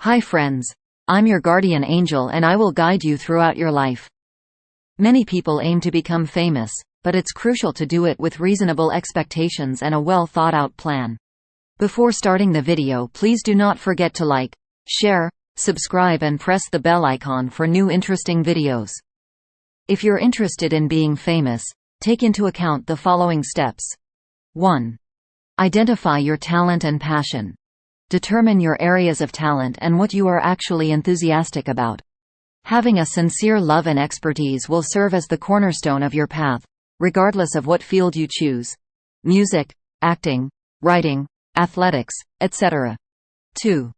Hi friends. I'm your guardian angel and I will guide you throughout your life. Many people aim to become famous, but it's crucial to do it with reasonable expectations and a well-thought-out plan. Before starting the video, please do not forget to like, share, subscribe and press the bell icon for new interesting videos. If you're interested in being famous, take into account the following steps. 1. Identify your talent and passion. Determine your areas of talent and what you are actually enthusiastic about. Having a sincere love and expertise will serve as the cornerstone of your path, regardless of what field you choose: music, acting, writing, athletics, etc. 2.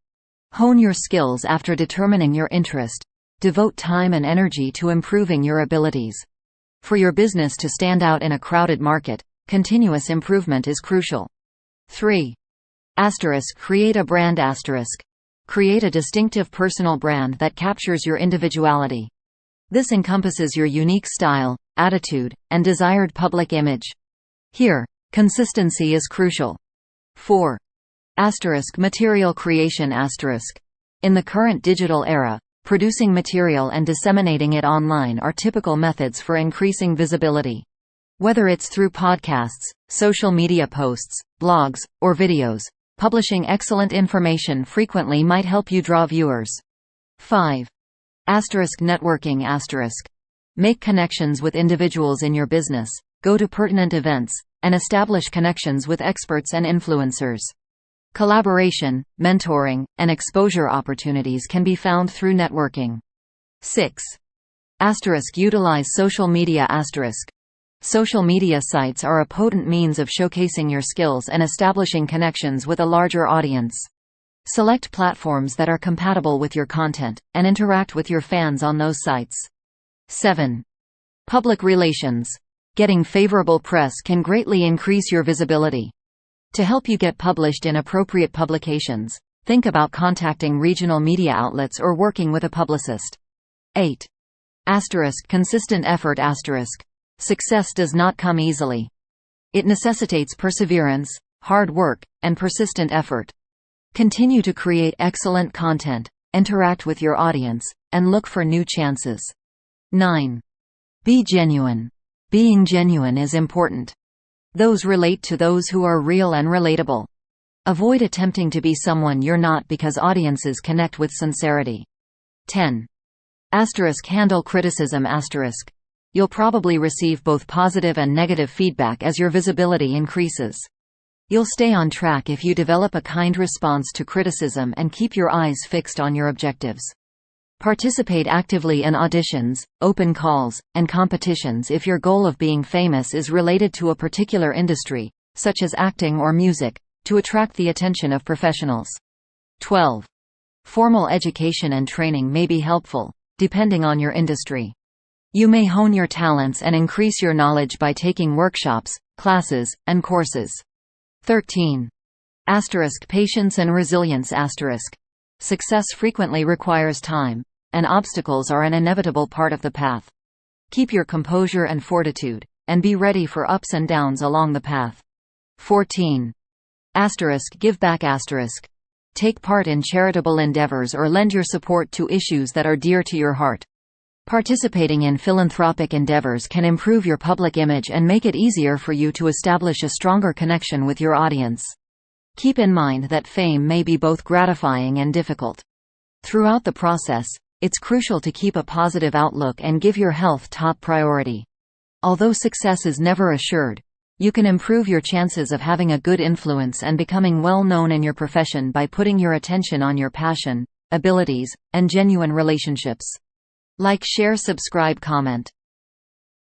Hone your skills after determining your interest. Devote time and energy to improving your abilities. For your business to stand out in a crowded market, continuous improvement is crucial. 3. Create a brand. Create a distinctive personal brand that captures your individuality. This encompasses your unique style, attitude, and desired public image. Here, consistency is crucial. 4. Material creation. In the current digital era, producing material and disseminating it online are typical methods for increasing visibility. Whether it's through podcasts, social media posts, blogs, or videos, publishing excellent information frequently might help you draw viewers. 5. Networking. Make connections with individuals in your business, go to pertinent events, and establish connections with experts and influencers. Collaboration, mentoring, and exposure opportunities can be found through networking. 6. Utilize social media. Social media sites are a potent means of showcasing your skills and establishing connections with a larger audience. Select platforms that are compatible with your content, and interact with your fans on those sites. 7. Public relations. Getting favorable press can greatly increase your visibility. To help you get published in appropriate publications, think about contacting regional media outlets or working with a publicist. 8. Consistent effort. Success does not come easily. It necessitates perseverance, hard work, and persistent effort. Continue to create excellent content, interact with your audience, and look for new chances. 9. Be genuine. Being genuine is important. Those relate to those who are real and relatable. Avoid attempting to be someone you're not because audiences connect with sincerity. 10. Handle criticism. You'll probably receive both positive and negative feedback as your visibility increases. You'll stay on track if you develop a kind response to criticism and keep your eyes fixed on your objectives. Participate actively in auditions, open calls, and competitions if your goal of being famous is related to a particular industry, such as acting or music, to attract the attention of professionals. 12. Formal education and training may be helpful, depending on your industry. You may hone your talents and increase your knowledge by taking workshops, classes, and courses. 13. Patience and resilience. Success frequently requires time, and obstacles are an inevitable part of the path. Keep your composure and fortitude, and be ready for ups and downs along the path. 14. Give back. Take part in charitable endeavors or lend your support to issues that are dear to your heart. Participating in philanthropic endeavors can improve your public image and make it easier for you to establish a stronger connection with your audience. Keep in mind that fame may be both gratifying and difficult. Throughout the process, it's crucial to keep a positive outlook and give your health top priority. Although success is never assured, you can improve your chances of having a good influence and becoming well known in your profession by putting your attention on your passion, abilities, and genuine relationships. Like, share, subscribe, comment.